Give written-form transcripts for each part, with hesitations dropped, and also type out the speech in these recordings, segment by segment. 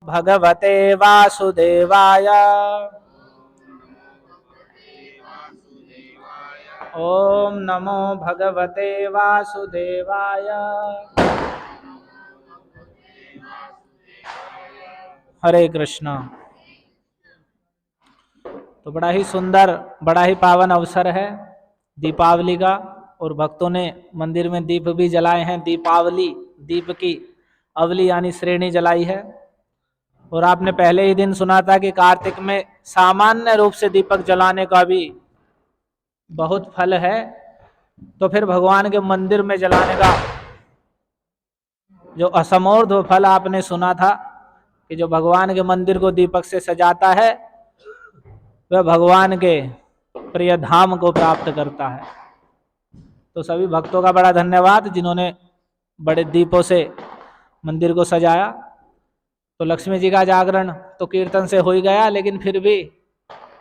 भगवते वासुदेवाय। ओम नमो भगवते वासुदेवाय। हरे कृष्णा। तो बड़ा ही सुंदर, बड़ा ही पावन अवसर है दीपावली का, और भक्तों ने मंदिर में दीप भी जलाए हैं। दीपावली, दीप की अवली यानी श्रेणी जलाई है। और आपने पहले ही दिन सुना था कि कार्तिक में सामान्य रूप से दीपक जलाने का भी बहुत फल है, तो फिर भगवान के मंदिर में जलाने का जो असमोर्ध फल आपने सुना था कि जो भगवान के मंदिर को दीपक से सजाता है वह भगवान के प्रिय धाम को प्राप्त करता है। तो सभी भक्तों का बड़ा धन्यवाद जिन्होंने बड़े दीपों से मंदिर को सजाया। तो लक्ष्मी जी का जागरण तो कीर्तन से हो ही गया, लेकिन फिर भी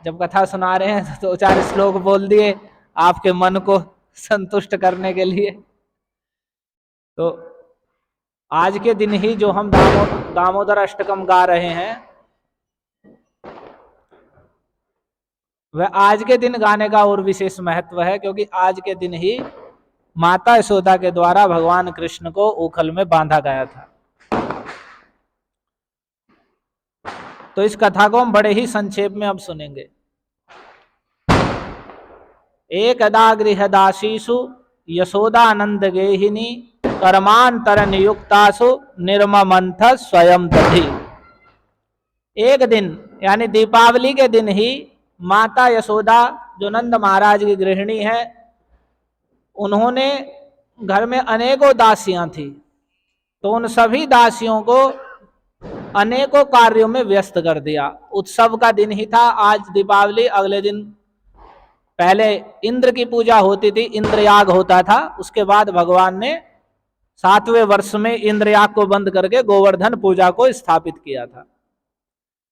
जब कथा सुना रहे हैं तो 4 श्लोक बोल दिए आपके मन को संतुष्ट करने के लिए। तो आज के दिन ही जो हम दामोदर अष्टकम गा रहे हैं, वह आज के दिन गाने का और विशेष महत्व है, क्योंकि आज के दिन ही माता यशोदा के द्वारा भगवान कृष्ण को उखल में बांधा गया था। तो इस कथा को हम बड़े ही संक्षेप में अब सुनेंगे। एकदा गृहदासीषु यशोदानंद गेहिनी कर्मांतर नियुक्तासु निर्ममंथ स्वयं दधि। एक दिन यानी दीपावली के दिन ही माता यशोदा, जो नंद महाराज की गृहिणी है, उन्होंने घर में अनेकों दासियां थी, तो उन सभी दासियों को अनेकों कार्यों में व्यस्त कर दिया। उत्सव का दिन ही था आज दीपावली। अगले दिन पहले इंद्र की पूजा होती थी, इंद्रयाग होता था। उसके बाद भगवान ने 7वें वर्ष में इंद्रयाग को बंद करके गोवर्धन पूजा को स्थापित किया था।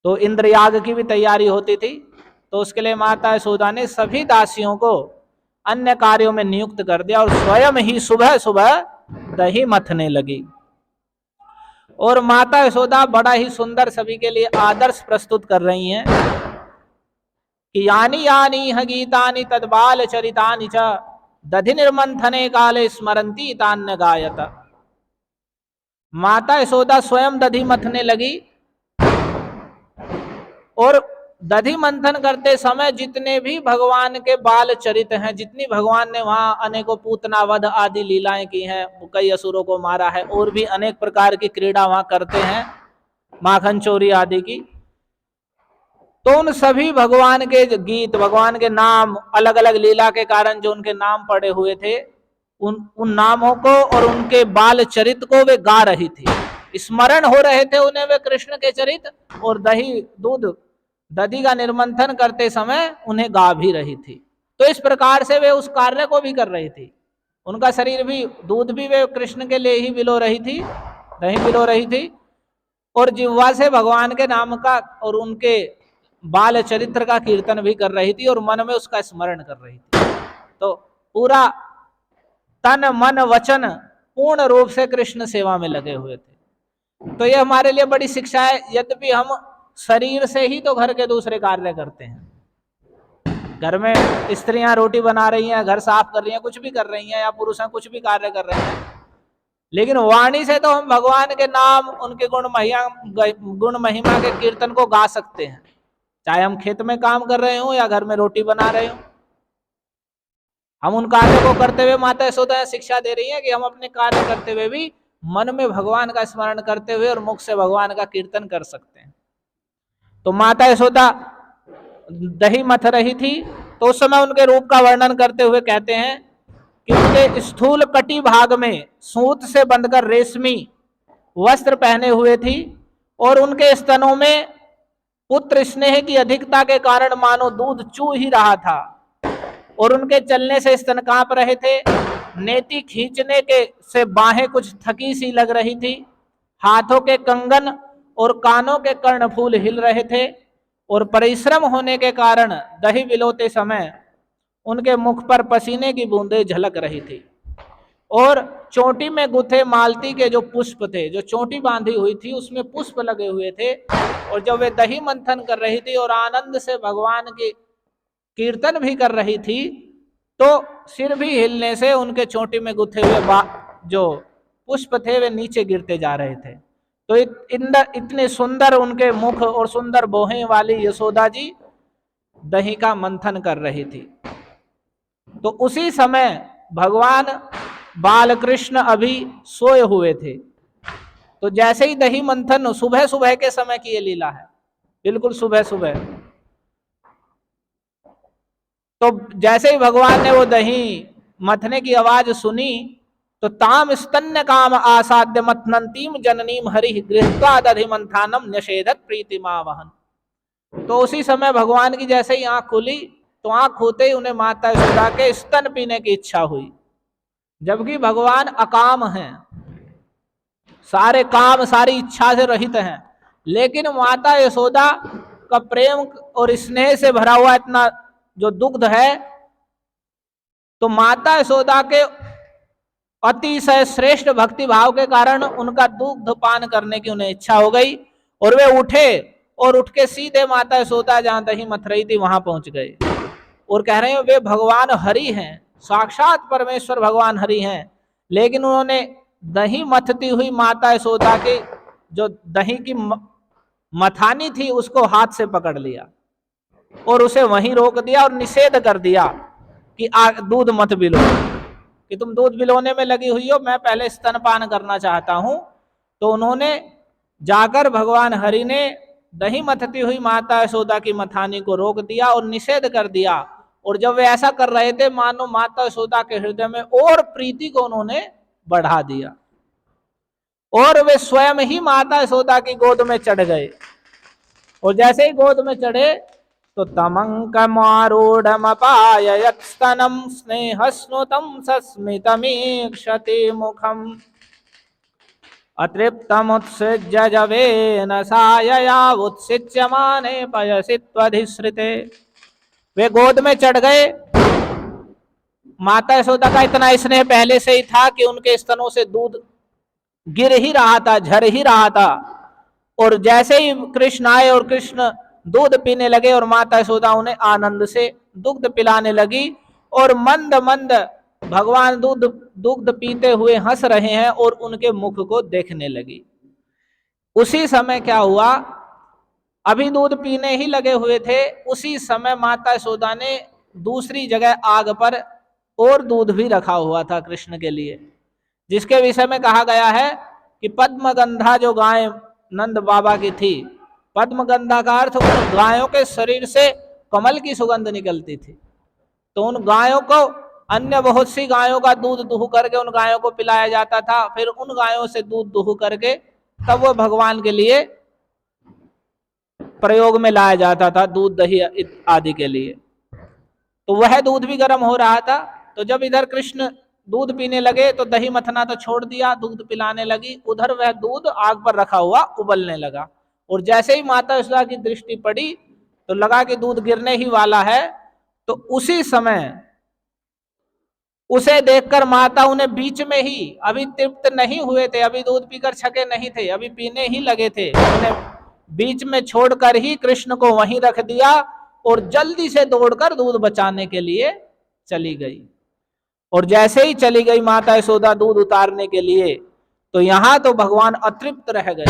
तो इंद्रयाग की भी तैयारी होती थी। तो उसके लिए माता यशोदा ने सभी दासियों को अन्य कार्यों में नियुक्त कर दिया और स्वयं ही सुबह सुबह दही मथने लगी। और माता यशोदा बड़ा ही सुंदर सभी के लिए आदर्श प्रस्तुत कर रही हैं कि यानी यानी ह गीतानि तद्बाल चरितानि च दधि निर्मंथने काले स्मरंती तान्य गायत। माता यशोदा स्वयं दधि मथने लगी और दधि मंथन करते समय जितने भी भगवान के बाल चरित हैं, जितनी भगवान ने वहां अनेकों पूतना वध आदि लीलाएं की हैं, कई असुरों को मारा है, और भी अनेक प्रकार की क्रीड़ा वहां करते हैं, माखन चोरी आदि की, तो उन सभी भगवान के गीत, भगवान के नाम, अलग अलग लीला के कारण जो उनके नाम पड़े हुए थे, उन नामों को और उनके बाल चरित को वे गा रही थी। स्मरण हो रहे थे उन्हें वे कृष्ण के चरित, और दही दूध दधि का निर्मंथन करते समय उन्हें गा भी रही थी। तो इस प्रकार से वे उस कार्य को भी कर रही थी। उनका शरीर भी, दूध भी वे कृष्ण के लिए ही बिलो रही थी, दही बिलो रही थी, और जिह्वा से भगवान के नाम का और उनके बाल चरित्र का कीर्तन भी कर रही थी और मन में उसका स्मरण कर रही थी। तो पूरा तन मन वचन पूर्ण रूप से कृष्ण सेवा में लगे हुए थे। तो ये हमारे लिए बड़ी शिक्षा है। यद्यपि हम शरीर से ही तो घर के दूसरे कार्य करते हैं, घर में स्त्रियां रोटी बना रही हैं, घर साफ कर रही हैं, कुछ भी कर रही हैं, या पुरुष हैं कुछ भी कार्य कर रहे हैं, लेकिन वाणी से तो हम भगवान के नाम, उनके गुण महिमा के कीर्तन को गा सकते हैं, चाहे हम खेत में काम कर रहे हो या घर में रोटी बना रहे हो। हम उन कार्यों को करते हुए माता यशोदा शिक्षा दे रही है कि हम अपने कार्य करते हुए भी मन में भगवान का स्मरण करते हुए और मुख से भगवान का कीर्तन कर सकते हैं। तो माता यशोदा दही मथ रही थी, तो उस समय उनके रूप का वर्णन करते हुए कहते हैं कि उनके स्थूल कटी भाग में सूत से बंधकर रेशमी वस्त्र पहने हुए थी, और उनके स्तनों में पुत्र स्नेह की अधिकता के कारण मानो दूध चू ही रहा था, और उनके चलने से स्तन कांप रहे थे। नेति खींचने के से बाहें कुछ थकी सी लग रही थी, हाथों के कंगन और कानों के कर्णफूल हिल रहे थे, और परिश्रम होने के कारण दही बिलोते समय उनके मुख पर पसीने की बूंदें झलक रही थी। और चोटी में गुथे मालती के जो पुष्प थे, जो चोटी बांधी हुई थी उसमें पुष्प लगे हुए थे, और जब वे दही मंथन कर रही थी और आनंद से भगवान की कीर्तन भी कर रही थी, तो सिर भी हिलने से उनके चोटी में गुथे हुए जो पुष्प थे वे नीचे गिरते जा रहे थे। तो इतने सुंदर उनके मुख और सुंदर बोहें वाली यशोदा जी दही का मंथन कर रही थी। तो उसी समय भगवान बाल कृष्ण अभी सोए हुए थे। तो जैसे ही दही मंथन, सुबह सुबह के समय की ये लीला है, बिल्कुल सुबह सुबह, तो जैसे ही भगवान ने वो दही मथने की आवाज सुनी, तो ताम स्तन्य काम आसाद्य मथनंतीम जननीम हरि गृहत्वा दधि मंथानम निषेधत प्रीतिमा वहन। तो उसी समय भगवान की जैसे ही आंख खुली, तो आंख होते ही उन्हें माता यशोदा के स्तन पीने की इच्छा हुई, जबकि भगवान अकाम हैं, सारे काम सारी इच्छा से रहित हैं, लेकिन माता यशोदा का प्रेम और स्नेह से भरा हुआ इतना जो दुग्ध है, तो माता यशोदा के अतिशय श्रेष्ठ भक्ति भाव के कारण उनका दुग्ध पान करने की उन्हें इच्छा हो गई, और वे उठे और उठ के सीधे माता यशोदा जहां दही मथ रही थी वहां पहुंच गए, और कह रहे हैं वे भगवान हरि हैं, साक्षात परमेश्वर भगवान हरि हैं, लेकिन उन्होंने दही मथती हुई माता यशोदा के जो दही की मथानी थी उसको हाथ से पकड़ लिया और उसे वहीं रोक दिया और निषेध कर दिया कि दूध मत पिलो, कि तुम दूध पिलोने में लगी हुई हो, मैं पहले स्तनपान करना चाहता हूं। तो उन्होंने जाकर भगवान हरि ने दही मथती हुई माता यशोदा की मथानी को रोक दिया और निषेध कर दिया, और जब वे ऐसा कर रहे थे मानो माता यशोदा के हृदय में और प्रीति को उन्होंने बढ़ा दिया, और वे स्वयं ही माता यशोदा की गोद में चढ़ गए, और जैसे ही गोद में चढ़े तो तमंकमारूढ़मपाययत्स्तनं स्नेहस्नुतं सस्मितमीक्षते मुखम् अतृप्तमुत्सृज्य जवेन सायया उत्सिच्यमाने पयसि त्वधिश्रिते। वे गोद में चढ़ गए। माता यशोदा का इतना स्नेह पहले से ही था कि उनके स्तनों से दूध गिर ही रहा था, झर ही रहा था, और जैसे ही कृष्ण आए और कृष्ण दूध पीने लगे और माता यशोदा उन्हें आनंद से दुग्ध पिलाने लगी, और मंद मंद भगवान दुग्ध पीते हुए हंस रहे हैं और उनके मुख को देखने लगी। उसी समय क्या हुआ, अभी दूध पीने ही लगे हुए थे, उसी समय माता यशोदा ने दूसरी जगह आग पर और दूध भी रखा हुआ था कृष्ण के लिए, जिसके विषय में कहा गया है कि पद्मगंधा जो गाय नंद बाबा की थी, पद्मगंधा का अर्थ उन गायों के शरीर से कमल की सुगंध निकलती थी, तो उन गायों को अन्य बहुत सी गायों का दूध दुह करके उन गायों को पिलाया जाता था, फिर उन गायों से दूध दुह करके तब वो भगवान के लिए प्रयोग में लाया जाता था, दूध दही आदि के लिए। तो वह दूध भी गर्म हो रहा था, तो जब इधर कृष्ण दूध पीने लगे तो दही मथना तो छोड़ दिया, दूध पिलाने लगी, उधर वह दूध आग पर रखा हुआ उबलने लगा, और जैसे ही माता यशोदा की दृष्टि पड़ी तो लगा कि दूध गिरने ही वाला है, तो उसी समय उसे देखकर माता उन्हें बीच में ही, अभी तृप्त नहीं हुए थे, अभी दूध पीकर छके नहीं थे, अभी पीने ही लगे थे, उन्हें बीच में छोड़कर ही कृष्ण को वहीं रख दिया और जल्दी से दौड़कर दूध बचाने के लिए चली गई। और जैसे ही चली गई माता यशोदा दूध उतारने के लिए, तो यहां तो भगवान अतृप्त रह गए।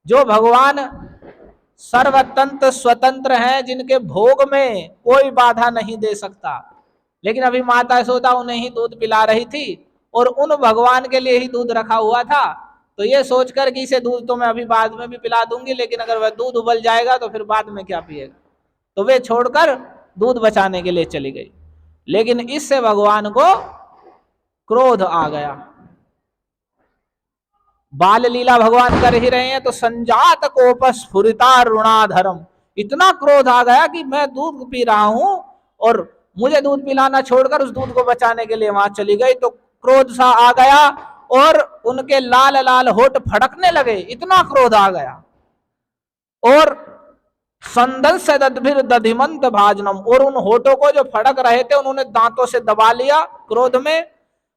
जो भगवान सर्वतंत्र स्वतंत्र हैं, जिनके भोग में कोई बाधा नहीं दे सकता, लेकिन अभी माता यशोदा उन्हें ही दूध पिला रही थी और उन भगवान के लिए ही दूध रखा हुआ था, तो ये सोचकर कि इसे दूध तो मैं अभी बाद में भी पिला दूंगी, लेकिन अगर वह दूध उबल जाएगा तो फिर बाद में क्या पिएगा, तो वे छोड़कर दूध बचाने के लिए चली गई। लेकिन इससे भगवान को क्रोध आ गया। बाल लीला भगवान कर ही रहे हैं, तो संजात कोप स्फुरिता रुणाधरम, इतना क्रोध आ गया कि मैं दूध पी रहा हूं और मुझे दूध पिलाना छोड़कर उस दूध को बचाने के लिए वहां चली गई, तो क्रोध सा आ गया और उनके लाल लाल होठ फड़कने लगे, इतना क्रोध आ गया। और संदस्य दद्भिर दधिमंत भाजनम, और उन होठों को जो फड़क रहे थे उन्होंने दांतों से दबा लिया क्रोध में,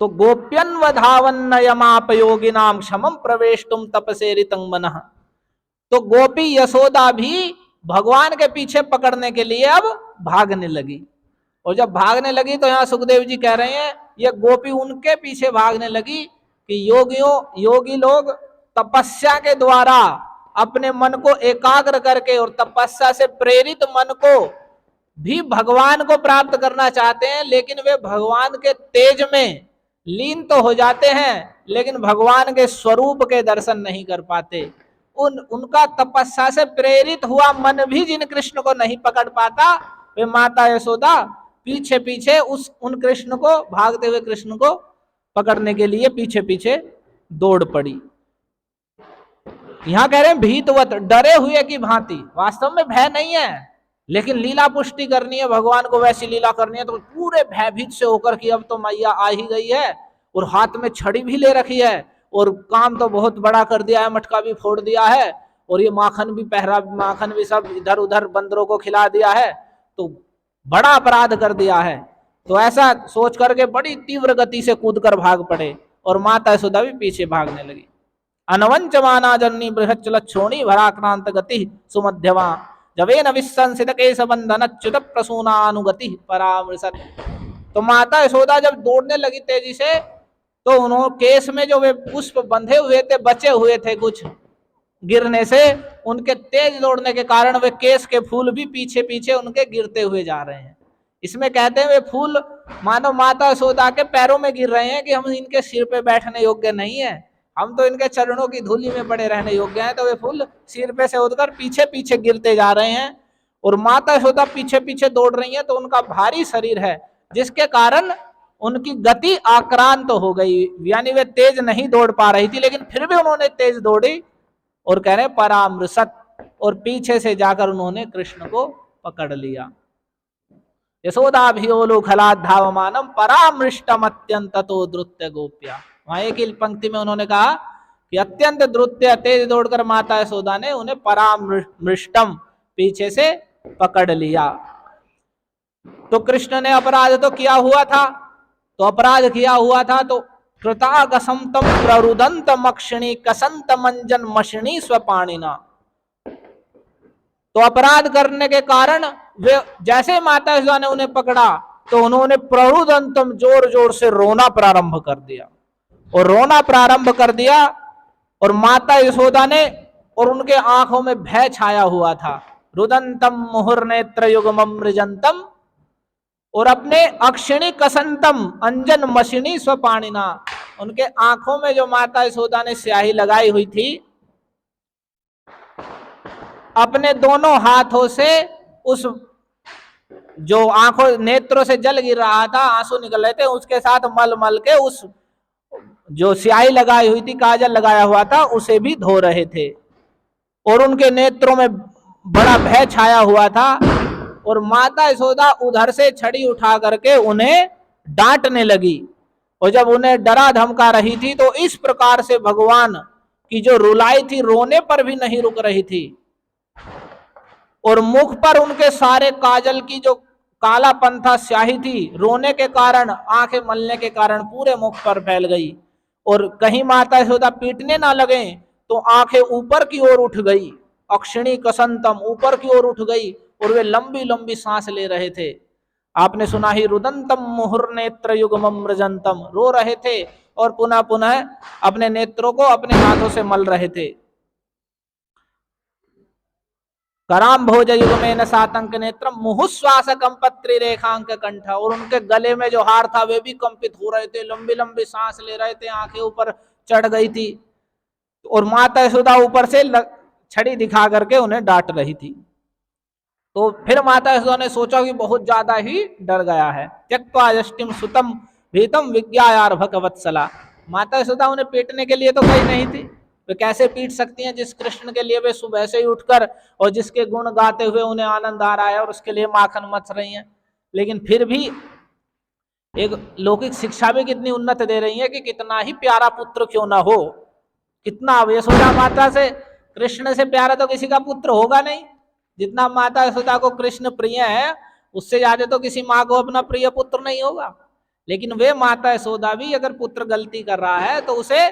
तो गोप्यन वधावन यमापयोगिनाम क्षमम प्रवेशतुम तपसेरितं मनः। तो गोपी यशोदा भी भगवान के पीछे पकड़ने के लिए अब भागने लगी। और जब भागने लगी तो यहाँ सुखदेव जी कह रहे हैं ये गोपी उनके पीछे भागने लगी कि योगी लोग तपस्या के द्वारा अपने मन को एकाग्र करके और तपस्या से प्रेरित मन को भी भगवान को प्राप्त करना चाहते हैं, लेकिन वे भगवान के तेज में लीन तो हो जाते हैं लेकिन भगवान के स्वरूप के दर्शन नहीं कर पाते। उनका तपस्या से प्रेरित हुआ मन भी जिन कृष्ण को नहीं पकड़ पाता, वे माता यशोदा पीछे पीछे उन कृष्ण को, भागते हुए कृष्ण को पकड़ने के लिए पीछे पीछे दौड़ पड़ी। यहां कह रहे हैं भीतवत, डरे हुए की भांति। वास्तव में भय नहीं है, लेकिन लीला पुष्टि करनी है, भगवान को वैसी लीला करनी है तो पूरे भयभीत से होकर कि अब तो मैया आ ही गई है और हाथ में छड़ी भी ले रखी है और काम तो बहुत बड़ा कर दिया है, मटका भी फोड़ दिया है और ये माखन भी सब इधर उधर बंदरों को खिला दिया है, तो बड़ा अपराध कर दिया है। तो ऐसा सोच करके बड़ी तीव्र गति से कूदकर भाग पड़े और माता यशोदा भी पीछे भागने लगी। अनवंच माना जननी बृहच्चलक्षोणी भराक्रांत गति सुमध्यमा जवेन विसंसित केश बंधन च्युत प्रसूनानुगति परामृशत। तो माता यशोदा जब दौड़ने लगी तेजी से तो उन्होंने केस में जो वे पुष्प बंधे हुए थे, बचे हुए थे कुछ गिरने से, उनके तेज दौड़ने के कारण वे केस के फूल भी पीछे पीछे उनके गिरते हुए जा रहे हैं। इसमें कहते हैं वे फूल मानो माता यशोदा के पैरों में गिर रहे हैं कि हम इनके सिर पे बैठने योग्य नहीं है, हम तो इनके चरणों की धूली में पड़े रहने योग्य हैं। तो वे फूल सिर पे से उठकर पीछे पीछे गिरते जा रहे हैं और माता यशोदा पीछे पीछे दौड़ रही है। तो उनका भारी शरीर है जिसके कारण उनकी गति आक्रांत हो गई, यानी वे तेज नहीं दौड़ पा रही थी, लेकिन फिर भी उन्होंने तेज दौड़ी और कह रहे परामृशत, और पीछे से जाकर उन्होंने कृष्ण को पकड़ लिया। यशोदाभियोलु खलाधावमानम परामृष्टम अत्यंत तो द्रुत्य गोप्या। वहां एक ही पंक्ति में उन्होंने कहा कि अत्यंत द्रुत्य तेज दौड़कर माता यशोदा ने उन्हें परामृष्टम पीछे से पकड़ लिया। तो कृष्ण ने अपराध तो किया हुआ था, तो कृतागसंतम प्ररुदंत मक्षिणी कसंत मंजन मशिणी स्वपाणिना। तो अपराध करने के कारण वे जैसे माता यशोदा ने उन्हें पकड़ा तो उन्होंने प्ररुदंतम जोर जोर से रोना प्रारंभ कर दिया और माता यशोदा ने, और उनके आंखों में भय छाया हुआ था। रुदंतम मुहुर्नेत्र युगमम मृजंतम, और अपने अक्षिणी कसंतम अंजन मशिनी स्वपाणिना, उनके आंखों में जो माता यशोदा ने स्याही लगाई हुई थी, अपने दोनों हाथों से उस जो आंखों नेत्रों से जल गिर रहा था, आंसू निकल रहे थे, उसके साथ मल मल के उस जो स्याही लगाई हुई थी, काजल लगाया हुआ था, उसे भी धो रहे थे। और उनके नेत्रों में बड़ा भय छाया हुआ था और माता यशोदा उधर से छड़ी उठा करके उन्हें डांटने लगी। और जब उन्हें डरा धमका रही थी तो इस प्रकार से भगवान की जो रुलाई थी, रोने पर भी नहीं रुक रही थी, और मुख पर उनके सारे काजल की जो कालापन था, स्याही थी, रोने के कारण, आंखें मलने के कारण पूरे मुख पर फैल गई। और कहीं माता यशोदा पीटने ना लगे तो आंखें ऊपर की ओर उठ गई, अक्षिणी कसंतम ऊपर की ओर उठ गई और वे लंबी लंबी सांस ले रहे थे। आपने सुना ही रुदंतम मुहुर्नेत्र युगमम मृजंतम, रो रहे थे और पुनः पुनः अपने नेत्रों को अपने हाथों से मल रहे थे। कराम भोज युगमेन सातंक नेत्रम मुहुश्वास कंपत्री रेखांक कंठ, और उनके गले में जो हार था वे भी कंपित हो रहे थे, लंबी लंबी सांस ले रहे थे, आंखें ऊपर चढ़ गई थी, और माता यशोदा ऊपर से छड़ी दिखा करके उन्हें डांट रही थी। तो फिर माता यशोदा ने सोचा कि बहुत ज्यादा ही डर गया है। त्यक्त्वा यष्टिम सुतम भीतम विज्ञायार भगवत्सला, माता यशोदा उन्हें पीटने के लिए तो गई नहीं थी, वे कैसे पीट सकती हैं जिस कृष्ण के लिए वे सुबह से ही उठकर और जिसके गुण गाते हुए उन्हें आनंद आ रहा है और उसके लिए माखन मच रही हैं। लेकिन फिर भी एक लौकिक शिक्षा भी कितनी उन्नत दे रही है कि कितना ही प्यारा पुत्र क्यों ना हो, कितना यशोदा माता से, कृष्ण से प्यारा तो किसी का पुत्र होगा नहीं। जितना माता यशोदा को कृष्ण प्रिय है, उससे ज्यादा तो किसी माँ को अपना प्रिय पुत्र नहीं होगा। लेकिन वे माता यशोदा भी अगर पुत्र गलती कर रहा है तो उसे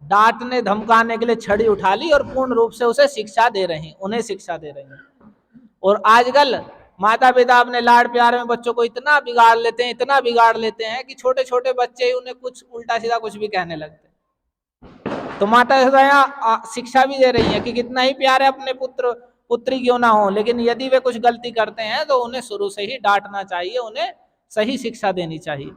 डांटने धमकाने के लिए छड़ी उठा ली और पूर्ण रूप से उसे शिक्षा दे रही, उन्हें शिक्षा दे रही हैं। और आजकल माता पिता अपने लाड प्यार में बच्चों को इतना बिगाड़ लेते हैं, इतना बिगाड़ लेते हैं कि छोटे छोटे बच्चे ही उन्हें कुछ उल्टा सीधा कुछ भी कहने लगते हैं। तो माता यहाँ शिक्षा भी दे रही है कि कितना ही प्यार है अपने पुत्र पुत्री क्यों ना हो, लेकिन यदि वे कुछ गलती करते हैं तो उन्हें शुरू से ही डांटना चाहिए, उन्हें सही शिक्षा देनी चाहिए।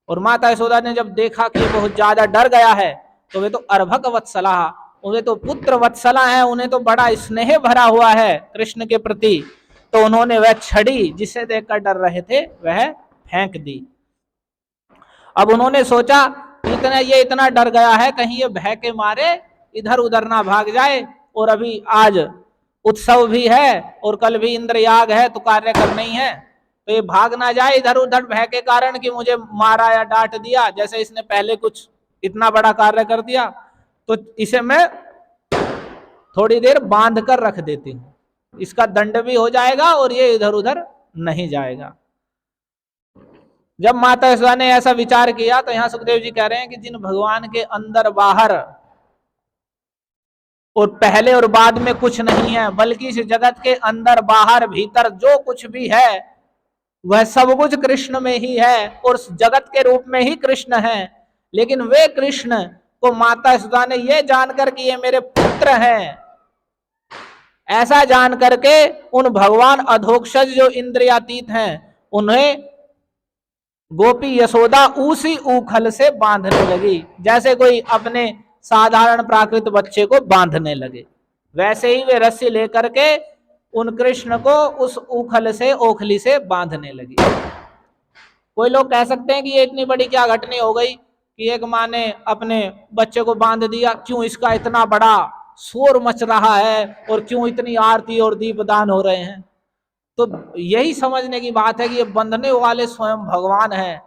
और माता यशोदा ने जब देखा कि बहुत ज्यादा डर गया है तो वे तो अर्भक वत्सला, उन्हें तो पुत्र वत्सला है, उन्हें तो बड़ा स्नेह भरा हुआ है कृष्ण के प्रति, तो उन्होंने वह छड़ी जिसे देखकर डर रहे थे वह फेंक दी। अब उन्होंने सोचा ये इतना डर गया है, कहीं ये भय के मारे इधर उधर ना भाग जाए, और अभी आज उत्सव भी है और कल भी इंद्रयाग है तो कार्य करना ही है, तो ये भाग ना जाए इधर उधर भय के कारण कि मुझे मारा या डांट दिया, जैसे इसने पहले कुछ इतना बड़ा कार्य कर दिया, तो इसे मैं थोड़ी देर बांध कर रख देती हूँ, इसका दंड भी हो जाएगा और ये इधर उधर नहीं जाएगा। जब माता यशोदा ने ऐसा विचार किया तो यहाँ सुखदेव जी कह रहे हैं कि जिन भगवान के अंदर बाहर और पहले और बाद में कुछ नहीं है, बल्कि इस जगत के अंदर बाहर भीतर जो कुछ भी है वह सब कुछ कृष्ण में ही है और जगत के रूप में ही कृष्ण है, लेकिन वे कृष्ण को माता यशोदा ने यह जानकर कि ये मेरे पुत्र हैं, ऐसा जान करके उन भगवान अधोक्षज जो इंद्रियातीत हैं उन्हें गोपी यशोदा उसी उखल से बांधने लगी, जैसे कोई अपने साधारण प्राकृत बच्चे को बांधने लगे, वैसे ही वे रस्सी लेकर के उन कृष्ण को उस उखल से ओखली से बांधने लगी। कोई लोग कह सकते हैं कि ये इतनी बड़ी क्या घटना हो गई कि एक माँ ने अपने बच्चे को बांध दिया, क्यों इसका इतना बड़ा शोर मच रहा है और क्यों इतनी आरती और दीपदान हो रहे हैं। तो यही समझने की बात है कि ये बंधने वाले स्वयं भगवान हैं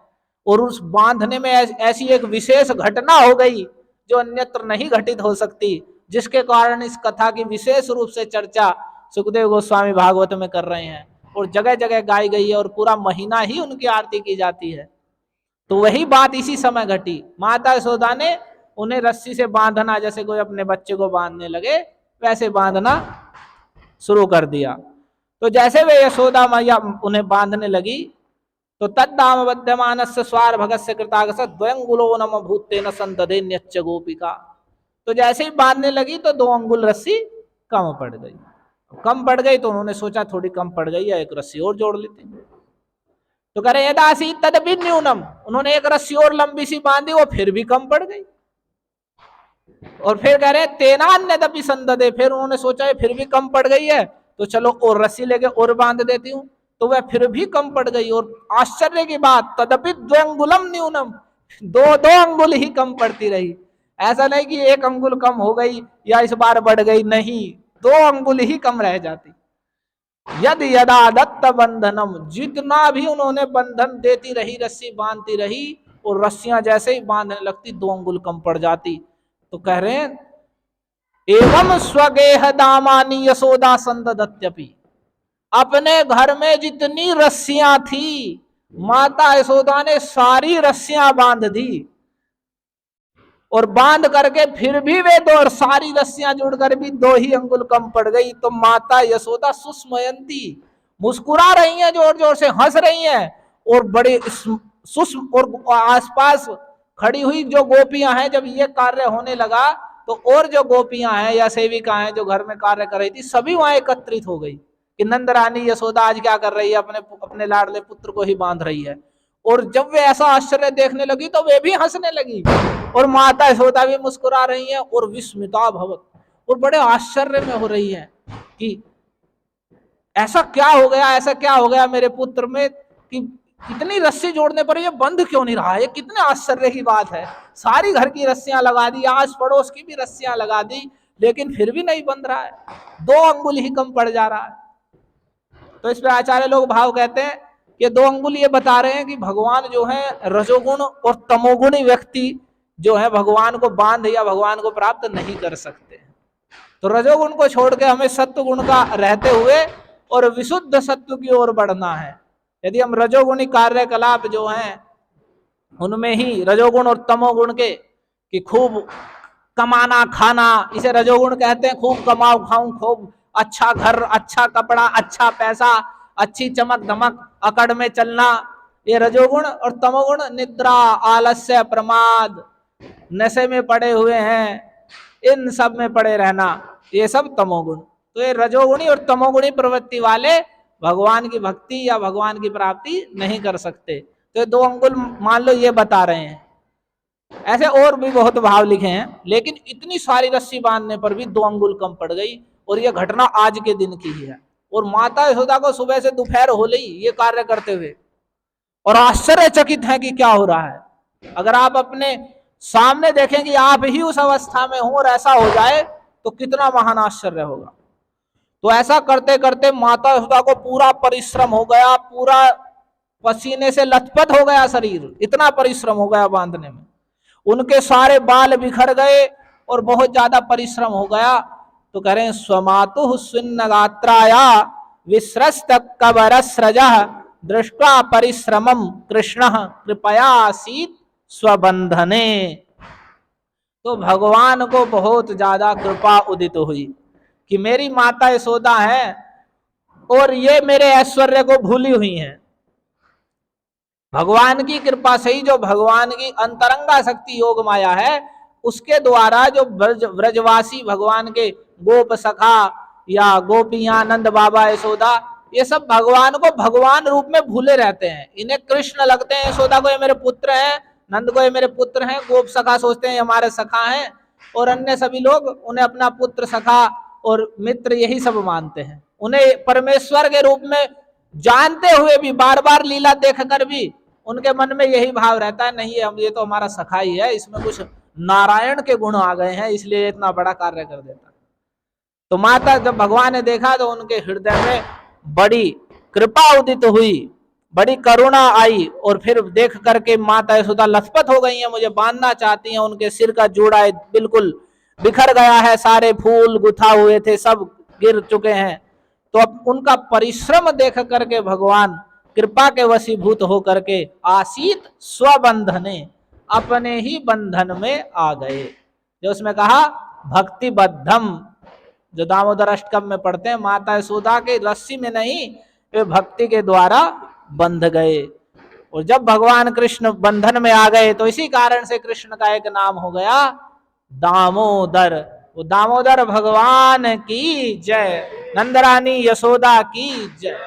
और उस बांधने में ऐसी एक विशेष घटना हो गई जो अन्यत्र नहीं घटित हो सकती, जिसके कारण इस कथा की विशेष रूप से चर्चा सुखदेव गोस्वामी भागवत में कर रहे हैं और जगह जगह गाई गई है और पूरा महीना ही उनकी आरती की जाती है। तो वही बात इसी समय घटी, माता यशोदा ने उन्हें रस्सी से बांधना, जैसे कोई अपने बच्चे को बांधने लगे वैसे बांधना शुरू कर दिया। तो जैसे वे यशोदा मैया उन्हें बांधने लगी तो तद्दाम बध्यमानस्य स्वार भगस्य कृतागस द्वयंगुलो नम भूतेन संदधे न्यच्च गोपिका। तो जैसे ही बांधने लगी तो 2 अंगुल रस्सी कम पड़ गई। कम पड़ गई तो उन्होंने सोचा थोड़ी कम पड़ गई है, एक रस्सी और जोड़ लेते हैं। तो कह रहे यदासी तदभिन्यूनम, उन्होंने एक रस्सी और लंबी सी बांधी, वो फिर भी कम पड़ गई। और फिर कह रहे तेनान्यदपि संदधे, फिर उन्होंने सोचा फिर भी कम पड़ गई है तो चलो और रस्सी लेके और बांध देती हूँ, तो वह फिर भी कम पड़ गई। और आश्चर्य की बात तदपि द्वंगुलम न्यूनम, 2 अंगुल ही कम पड़ती रही। ऐसा नहीं कि 1 अंगुल कम हो गई या इस बार बढ़ गई, नहीं, 2 अंगुल ही कम रह जाती। यद यदा दत्त बंधनम, जितना भी उन्होंने बंधन देती रही, रस्सी बांधती रही और रस्सियां जैसे ही बांधने लगती 2 अंगुल कम पड़ जाती। तो कह रहे हैं एवं स्वगेह दामानी यशोदा संददत्यपि, अपने घर में जितनी रस्सियां थी माता यशोदा ने सारी रस्सियां बांध दी, और बांध करके फिर भी वे 2 और सारी रस्सियां जुड़कर भी 2 ही अंगुल कम पड़ गई। तो माता यशोदा सुस्मयंती, मुस्कुरा रही हैं, जोर जोर से हंस रही हैं, और बड़े सुस्म, और आसपास खड़ी हुई जो गोपियां हैं, जब ये कार्य होने लगा तो और जो गोपियां हैं या सेविका हैं जो घर में कार्य कर रही थी सभी वहां एकत्रित हो गई कि नंद रानी यशोदा आज क्या कर रही है, अपने लाडले पुत्र को ही बांध रही है। और जब वे ऐसा आश्चर्य देखने लगी तो वे भी हंसने लगी और माता यशोदा भी मुस्कुरा रही है और विस्मिता भवत, और बड़े आश्चर्य में हो रही है कि ऐसा क्या हो गया, ऐसा क्या हो गया मेरे पुत्र में कि इतनी रस्सी जोड़ने पर ये बंद क्यों नहीं रहा है। कितने आश्चर्य की बात है, सारी घर की रस्सियां लगा दी, आस पड़ोस की भी रस्सियां लगा दी, लेकिन फिर भी नहीं बंध रहा है, 2 अंगुल ही कम पड़ जा रहा है। तो इस पर आचार्य लोग भाव कहते हैं कि 2 अंगुल ये बता रहे हैं कि भगवान जो है रजोगुण और तमोगुणी व्यक्ति जो है भगवान को बांध या भगवान को प्राप्त नहीं कर सकते। तो रजोगुण को छोड़ के हमें सत्व गुण का रहते हुए और विशुद्ध सत्व की ओर बढ़ना है। यदि हम रजोगुणी कार्यकलाप जो हैं उनमें ही रजोगुण और तमोगुण के कि खूब कमाना खाना, इसे रजोगुण कहते हैं। खूब कमाओ खाऊं, खूब अच्छा घर, अच्छा कपड़ा, अच्छा पैसा, अच्छी चमक धमक, अकड़ में चलना, ये रजोगुण। और तमोगुण निद्रा, आलस्य, प्रमाद, नशे में पड़े हुए हैं, इन सब में पड़े रहना, ये सब तमोगुण। तो ये रजोगुणी और तमोगुणी प्रवृत्ति वाले भगवान की भक्ति या भगवान की प्राप्ति नहीं कर सकते। तो 2 अंगुल मान लो ये बता रहे हैं। ऐसे और भी बहुत भाव लिखे हैं, लेकिन इतनी सारी रस्सी बांधने पर भी 2 अंगुल कम पड़ गई। और ये घटना आज के दिन की ही है। और माता यशोदा को सुबह से दोपहर हो गई ये कार्य करते हुए, और आश्चर्यचकित है कि क्या हो रहा है। अगर आप अपने सामने देखें कि आप ही उस अवस्था में हो और ऐसा हो जाए तो कितना महान आश्चर्य होगा। तो ऐसा करते करते माता यशोदा को पूरा परिश्रम हो गया, पूरा पसीने से लथपथ हो गया शरीर, इतना परिश्रम हो गया बांधने में। उनके सारे बाल बिखर गए और बहुत ज्यादा परिश्रम हो गया। तो कह रहे हैं स्वमातु सुन्न गात्राया विस्रस्त कबरस्रज दृष्टा परिश्रमम कृष्ण कृपया आसीत स्वबंधने। तो भगवान को बहुत ज्यादा कृपा उदित हुई कि मेरी माता यशोदा है और ये मेरे ऐश्वर्य को भूली हुई हैं। भगवान की कृपा से ही, जो भगवान की अंतरंगा शक्ति योग माया है, उसके द्वारा जो ब्रजवासी भगवान के गोप सखा या गोपियां, नंद बाबा, यशोदा, ये सब भगवान को भगवान रूप में भूले रहते हैं। इन्हें कृष्ण लगते हैं, यशोदा को ये मेरे पुत्र हैं, नंद को ये मेरे पुत्र हैं, गोप सखा सोचते हैं हमारे सखा हैं, और अन्य सभी लोग उन्हें अपना पुत्र सखा और मित्र यही सब मानते हैं। उन्हें परमेश्वर के रूप में जानते हुए भी, बार बार लीला देखकर भी उनके मन में यही भाव रहता है, नहीं हम ये तो हमारा सखा ही है, इसमें कुछ नारायण के गुण आ गए हैं, इसलिए इतना बड़ा कार्य कर देता। तो माता जब भगवान ने देखा तो उनके हृदय में बड़ी कृपा उदित हुई, बड़ी करुणा आई, और फिर देख करके माता यशोदा लथपथ हो गई हैं, मुझे बांधना चाहती हैं। उनके सिर का जोड़ा बिल्कुल बिखर गया है, सारे फूल गुथा हुए थे सब गिर चुके हैं। तो अब उनका परिश्रम देख करके भगवान कृपा के वशीभूत होकर के आसीत स्वबंधने, अपने ही बंधन में आ गए। जो उसमें कहा भक्ति बद्धम, जो दामोदर अष्टकम में पढ़ते हैं, माता यशोदा के रस्सी में नहीं, वे भक्ति के द्वारा बंध गए। और जब भगवान कृष्ण बंधन में आ गए तो इसी कारण से कृष्ण का एक नाम हो गया दामोदर। वो दामोदर भगवान की जय, नंदरानी यशोदा की जय।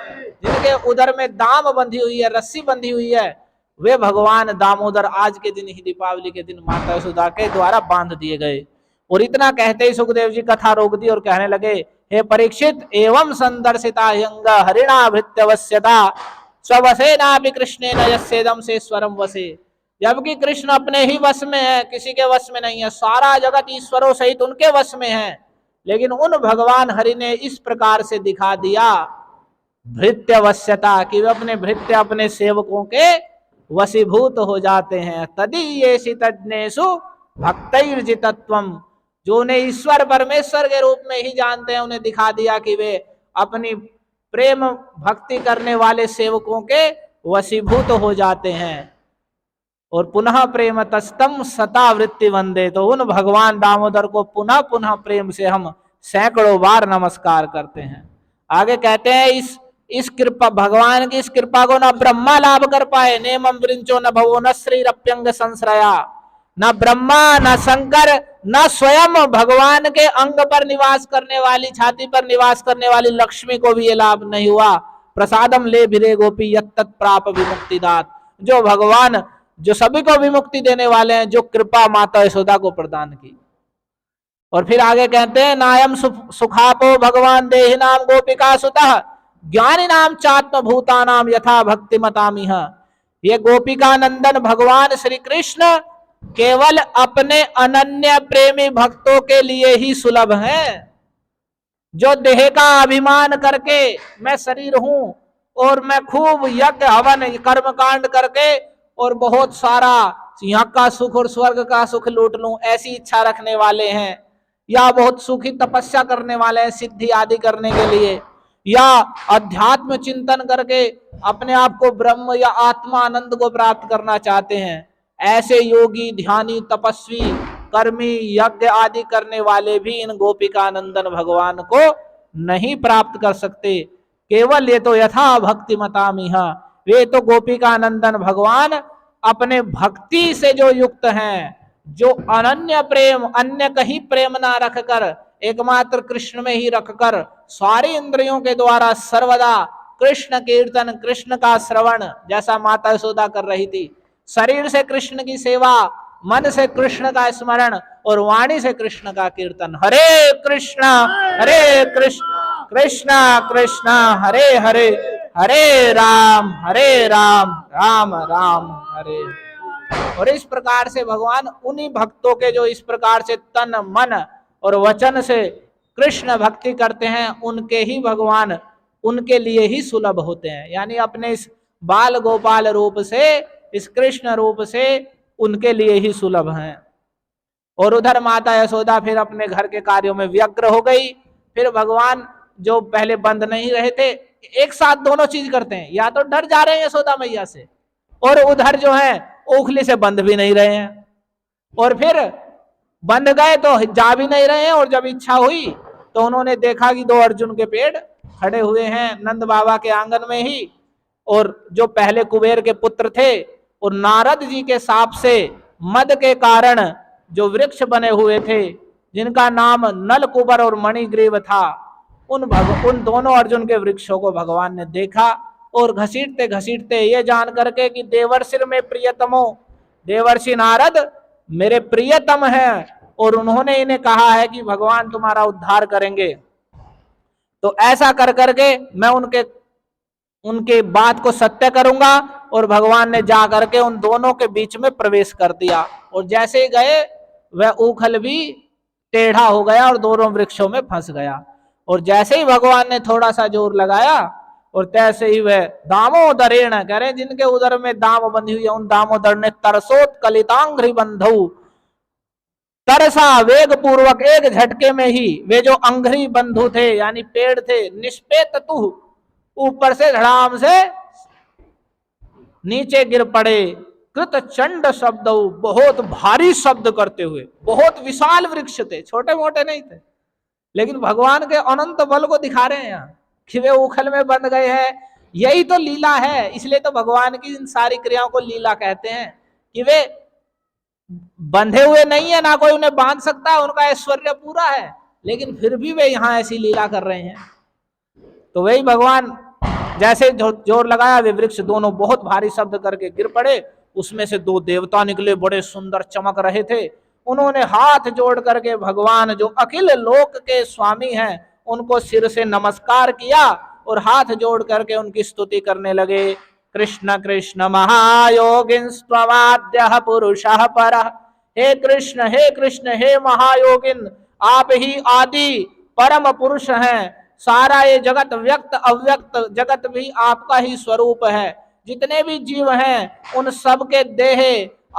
जिनके उदर में दाम बंधी हुई है, रस्सी बंधी हुई है, वे भगवान दामोदर आज के दिन ही, दीपावली के दिन माता यशोदा के द्वारा बांध दिए गए। और इतना कहते ही सुखदेव जी कथा रोक दी और कहने लगे, हे परीक्षित, एवं संदर्शिता यंग हरिणा भृत्यवस्यता स्वसेना कृष्णे नयस्येदम से स्वरम वसे। जबकि कृष्ण अपने ही वश में है, किसी के वश में नहीं है, सारा जगत ईश्वरों सहित उनके वश में है, लेकिन उन भगवान हरि ने इस प्रकार से दिखा दिया भृत्यवश्यता कि वे अपने भृत्य, अपने सेवकों के वशीभूत हो जाते हैं। तदीयेषु तज्ञेषु भक्तैर्जितत्वम्, जो उन्हें ईश्वर परमेश्वर के रूप में ही जानते हैं, उन्हें दिखा दिया कि वे अपनी प्रेम भक्ति करने वाले सेवकों के वशीभूत हो जाते हैं। और पुनः प्रेम तस्तम सता वृत्ति वंदे, तो उन भगवान दामोदर को पुनः पुनः प्रेम से हम सैकड़ों बार नमस्कार करते हैं। आगे कहते हैं इस कृपा, भगवान की इस कृपा को न ब्रह्मा लाभ कर पाए, नेमं वृंचो न भवो न श्रीरप्यंग संश्रया, न ब्रह्मा न शंकर न स्वयं भगवान के अंग पर निवास करने वाली, छाती पर निवास करने वाली लक्ष्मी को भी ये लाभ नहीं हुआ। प्रसादम ले भिरे गोपी यत्तत् प्राप विमुक्तिदात, जो भगवान जो सभी को विमुक्ति देने वाले हैं, जो कृपा माता यशोदा को प्रदान की। और फिर आगे कहते हैं नायम सुखापो भगवान देहि नाम गोपिका सुतः ज्ञानी नाम चात्म भूता नाम यथा भक्ति मतामिह। ये गोपिका नंदन भगवान श्री कृष्ण केवल अपने अनन्य प्रेमी भक्तों के लिए ही सुलभ हैं। जो देह का अभिमान करके मैं शरीर हूं और मैं खूब यज्ञ हवन कर्म कांड करके और बहुत सारा यहाँ का सुख और स्वर्ग का सुख लूट लूं, ऐसी इच्छा रखने वाले हैं, या बहुत सुखी तपस्या करने वाले हैं सिद्धि आदि करने के लिए, या अध्यात्म चिंतन करके अपने आप को ब्रह्म या आत्मा आनंद को प्राप्त करना चाहते हैं, ऐसे योगी, ध्यानी, तपस्वी, कर्मी, यज्ञ आदि करने वाले भी इन गोपिका नंदन भगवान को नहीं प्राप्त कर सकते। केवल ये तो यथा भक्ति मतामिहा, वे तो गोपिका नंदन भगवान अपने भक्ति से जो युक्त हैं, जो अनन्य प्रेम, अन्य कहीं प्रेम ना रखकर एकमात्र कृष्ण में ही रखकर सारी इंद्रियों के द्वारा सर्वदा कृष्ण कीर्तन, कृष्ण का श्रवण, जैसा माता यशोदा कर रही थी, शरीर से कृष्ण की सेवा, मन से कृष्ण का स्मरण और वाणी से कृष्ण का कीर्तन। हरे कृष्ण कृष्ण कृष्ण हरे हरे, हरे राम राम राम हरे। और इस प्रकार से भगवान उन्हीं भक्तों के जो इस प्रकार से तन मन और वचन से कृष्ण भक्ति करते हैं, उनके ही भगवान उनके लिए ही सुलभ होते हैं। यानी अपने इस बाल गोपाल रूप से, इस कृष्ण रूप से उनके लिए ही सुलभ हैं। और उधर माता यशोदा फिर अपने घर के कार्यों में व्यग्र हो गई। फिर भगवान जो पहले बंद नहीं रहे थे, एक साथ दोनों चीज करते हैं, या तो डर जा रहे हैं यशोदा मैया से, और उधर जो है ओखली से बंद भी नहीं रहे हैं, और फिर बंद गए तो जा भी नहीं रहे हैं। और जब इच्छा हुई तो उन्होंने देखा कि 2 अर्जुन के पेड़ खड़े हुए हैं नंद बाबा के आंगन में ही, और जो पहले कुबेर के पुत्र थे और नारद जी के साप से मद के कारण जो वृक्ष बने हुए थे, जिनका नाम नलकुबर और मणिग्रीव था, उन दोनों अर्जुन के वृक्षों को भगवान ने देखा। और घसीटते घसीटते ये जान करके कि देवर्षि में प्रियतमो, देवर्षि नारद मेरे प्रियतम हैं, और उन्होंने इन्हें कहा है कि भगवान तुम्हारा उद्धार करेंगे, तो ऐसा कर करके मैं उनके बात को सत्य करूंगा। और भगवान ने जा करके उन दोनों के बीच में प्रवेश कर दिया, और जैसे ही गए वह ऊखल भी टेढ़ा हो गया और दोनों वृक्षों में फंस गया। और जैसे ही भगवान ने थोड़ा सा जोर लगाया, और तैसे ही वह दामोदरेण, कह रहे जिनके उदर में दाम बंधी हुई है, उन दामोदर ने तरसोत्कलितांघ्रि बंधु, तरसा वेग पूर्वक एक झटके में ही वे जो अंघ्रि बंधु थे यानी पेड़ थे, निष्पेत तु ऊपर से धड़ाम से नीचे गिर पड़े। कृत चंड शब्द, बहुत भारी शब्द करते हुए, बहुत विशाल वृक्ष थे, छोटे मोटे नहीं थे, लेकिन भगवान के अनंत बल को दिखा रहे हैं यहाँ कि वे उखल में बंध गए हैं। यही तो लीला है, इसलिए तो भगवान की इन सारी क्रियाओं को लीला कहते हैं कि वे बंधे हुए नहीं है, ना कोई उन्हें बांध सकता है, उनका ऐश्वर्य पूरा है, लेकिन फिर भी वे यहाँ ऐसी लीला कर रहे हैं। तो वही भगवान जैसे जोर लगाया, वे वृक्ष दोनों बहुत भारी शब्द करके गिर पड़े। उसमें से 2 देवता निकले, बड़े सुंदर चमक रहे थे। उन्होंने हाथ जोड़ करके भगवान जो अखिल लोक के स्वामी हैं उनको सिर से नमस्कार किया और हाथ जोड़ करके उनकी स्तुति करने लगे। कृष्ण कृष्ण महायोगिन्स्त्वमाद्यः पुरुषः परः, हे कृष्ण हे महायोगिन, आप ही आदि परम पुरुष हैं। सारा ये जगत व्यक्त अव्यक्त जगत भी आपका ही स्वरूप है। जितने भी जीव हैं उन सब के देह,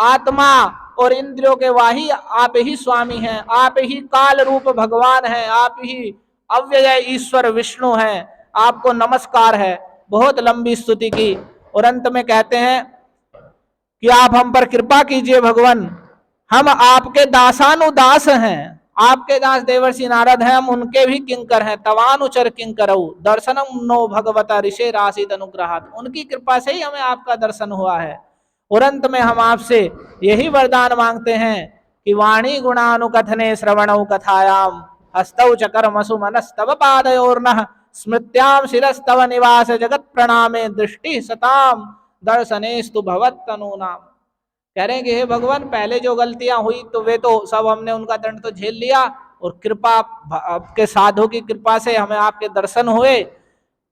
आत्मा और इंद्रियों के वाही आप ही स्वामी हैं। आप ही काल रूप भगवान हैं, आप ही अव्यय ईश्वर विष्णु हैं। आपको नमस्कार है। बहुत लंबी स्तुति की और अंत में कहते हैं कि आप हम पर कृपा कीजिए भगवान, हम आपके दासानुदास हैं। आपके दास देवर्षि नारद हैं, हम उनके भी किंकर हैं। तवानुचर किंकरऊ दर्शनम नो भगवता ऋषे राशिद अनुग्रहात, उनकी कृपा से ही हमें आपका दर्शन हुआ है। और अंत में हम आपसे यही वरदान मांगते हैं कि वाणी गुणानुकथने श्रवणौ कथायाम हस्तौ च कर्मसु मनस्तव पादयोर्नः स्मृत्याम शिरस्तव निवास जगत प्रणामे दृष्टि सताम दर्शनेस्तु भवत्तनूनाम। कह रहे हैं कि हे भगवान, पहले जो गलतियां हुई तो वे तो सब हमने उनका दंड तो झेल लिया, और कृपा आपके साधु की कृपा से हमें आपके दर्शन हुए।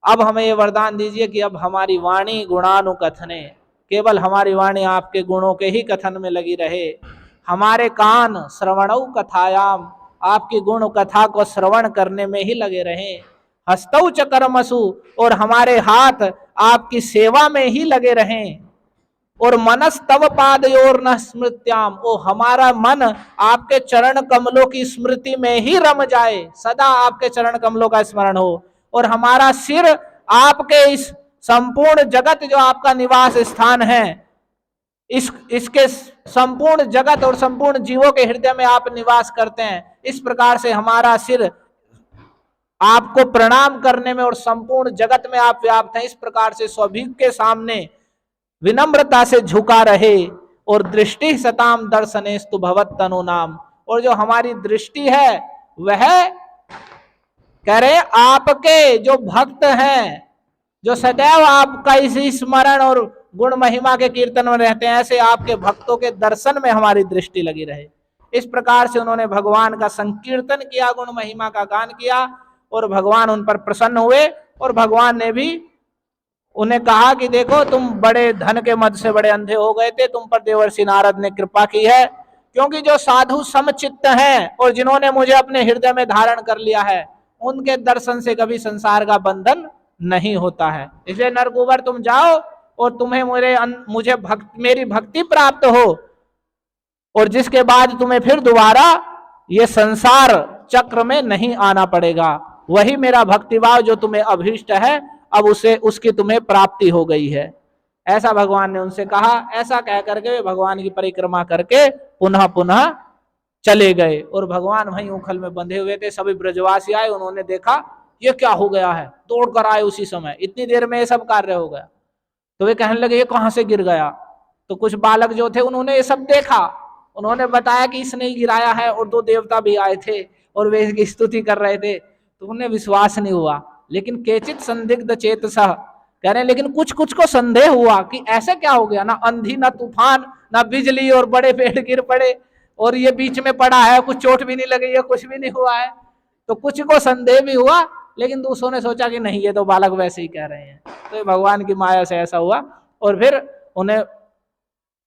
अब हमें ये वरदान दीजिए कि अब हमारी वाणी गुणानुकथने, केवल हमारी वाणी आपके गुणों के ही कथन में लगी रहे। हमारे कान श्रवणौ कथायाम, आपकी गुण कथा को श्रवण करने में ही लगे रहे। हस्तौ च कर्मसु, और हमारे हाथ आपकी सेवा में ही लगे रहें। और मनस्तव पादयोर न स्मृत्याम, ओ हमारा मन आपके चरण कमलों की स्मृति में ही रम जाए, सदा आपके चरण कमलों का स्मरण हो। और हमारा सिर आपके इस संपूर्ण जगत जो आपका निवास स्थान है इसके संपूर्ण जगत और संपूर्ण जीवों के हृदय में आप निवास करते हैं। इस प्रकार से हमारा सिर आपको प्रणाम करने में और संपूर्ण जगत में आप व्याप्त हैं। इस प्रकार से सभी के सामने विनम्रता से झुका रहे। और दृष्टि सताम दर्शनेस्तु भवत तनु नाम, और जो हमारी दृष्टि है वह कह रहे आपके जो भक्त हैं, जो सदैव आपका इसी स्मरण और गुण महिमा के कीर्तन में रहते हैं, ऐसे आपके भक्तों के दर्शन में हमारी दृष्टि लगी रहे। इस प्रकार से उन्होंने भगवान का संकीर्तन किया, गुण महिमा का गान किया, और भगवान उन पर प्रसन्न हुए। और भगवान ने भी उन्हें कहा कि देखो तुम बड़े धन के मद से बड़े अंधे हो गए थे, तुम पर देवर्षि नारद ने कृपा की है, क्योंकि जो साधु समचित्त हैं और जिन्होंने मुझे अपने हृदय में धारण कर लिया है, उनके दर्शन से कभी संसार का बंधन नहीं होता है। इसलिए नरकुबर तुम जाओ और तुम्हें मुझे मेरी भक्ति प्राप्त हो, और जिसके बाद तुम्हें फिर दोबारा ये संसार चक्र में नहीं आना पड़ेगा। वही मेरा भक्तिभाव जो तुम्हें अभीष्ट है, अब उसकी तुम्हें प्राप्ति हो गई है। ऐसा भगवान ने उनसे कहा। ऐसा कह करके वे भगवान की परिक्रमा करके पुनः पुनः चले गए। और भगवान वहीं उखल में बंधे हुए थे। सभी ब्रजवासी आए, उन्होंने देखा ये क्या हो गया है, दौड़ कर आए उसी समय, इतनी देर में ये सब कार्य हो गया। तो वे कहने लगे ये कहां से गिर गया। तो कुछ बालक जो थे उन्होंने ये सब देखा, उन्होंने बताया कि इसने ही गिराया है, और 2 देवता भी आए थे और वे इसकी स्तुति कर रहे थे। तो उन्हें विश्वास नहीं हुआ। लेकिन केचित संदिग्ध चेतसा, कह रहे हैं लेकिन कुछ कुछ को संदेह हुआ कि ऐसे क्या हो गया, ना अंधी ना तूफान ना बिजली और बड़े पेड़ गिर पड़े और ये बीच में पड़ा है, कुछ चोट भी नहीं लगी है, कुछ भी नहीं हुआ है। तो कुछ को संदेह भी हुआ, लेकिन दूसरों ने सोचा कि नहीं ये तो बालक वैसे ही कह रहे हैं। तो भगवान की माया से ऐसा हुआ। और फिर उन्हें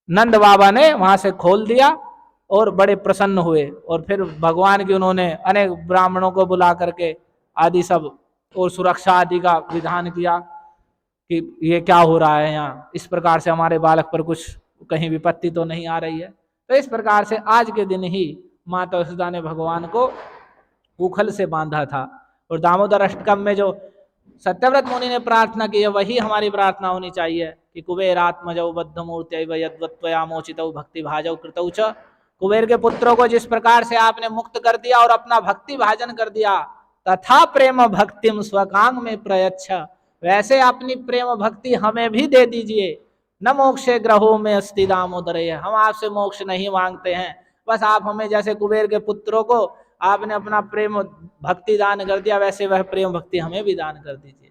नंद बाबा ने वहां से खोल दिया और बड़े प्रसन्न हुए। और फिर भगवान की उन्होंने अनेक ब्राह्मणों को बुला करके आदि सब और सुरक्षा आदि का विधान किया कि ये क्या हो रहा है यहाँ, इस प्रकार से हमारे बालक पर कुछ कहीं विपत्ति तो नहीं आ रही है। तो इस प्रकार से आज के दिन ही माता यशोदा ने भगवान को उखल से बांधा था। और दामोदर अष्टकम में जो सत्यव्रत मुनि ने प्रार्थना की है, वही हमारी प्रार्थना होनी चाहिए कि कुबेरात्मजौ बद्ध मूर्ति यद्वत्वया मोचितौ भक्ति भाजौ कृतौ च। कुबेर के पुत्रों को जिस प्रकार से आपने मुक्त कर दिया और अपना भक्ति भाजन कर दिया, तथा प्रेम भक्तिम स्वकांग में प्रयच्छ, वैसे अपनी प्रेम भक्ति हमें भी दे दीजिए। न मोक्षे ग्रहों में अस्ति दामोदर, हम आपसे मोक्ष नहीं मांगते हैं, बस आप हमें जैसे कुबेर के पुत्रों को आपने अपना प्रेम भक्ति दान कर दिया, वैसे वह प्रेम भक्ति हमें भी दान कर दीजिए।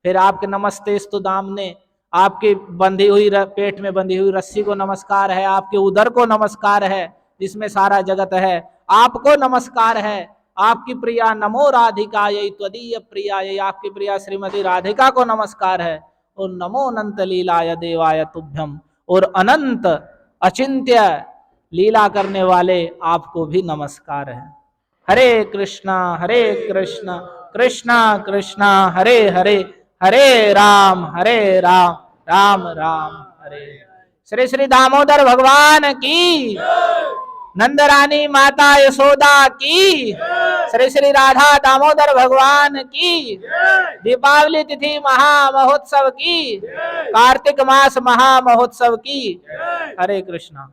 फिर आपके नमस्ते स्तु दाम ने, आपकी बंधी हुई पेट में बंधी हुई रस्सी को नमस्कार है, आपके उदर को नमस्कार है जिसमें सारा जगत है, आपको नमस्कार है। आपकी प्रिया नमो राधिकायै त्वदीय प्रियायै, आपकी प्रिया श्रीमती राधिका को नमस्कार है। और नमो अनंत लीलाय देवाय तुभ्यम, और अनंत अचिंत्य लीला करने वाले आपको भी नमस्कार है। हरे कृष्णा कृष्णा कृष्णा हरे हरे, हरे राम राम राम हरे। श्री श्री दामोदर भगवान की, नंद रानी माता यशोदा की, श्री श्री राधा दामोदर भगवान की, दीपावली तिथि महामहोत्सव की, कार्तिक मास महामहोत्सव की। हरे कृष्णा।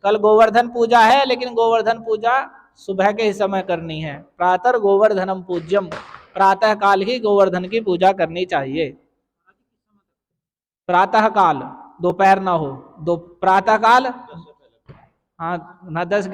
कल गोवर्धन पूजा है, लेकिन गोवर्धन पूजा सुबह के ही समय करनी है। प्रातः गोवर्धनम पूज्यम, प्रातः काल ही गोवर्धन की पूजा करनी चाहिए। प्रातः काल, दोपहर ना हो, प्रातः काल, हाँ 10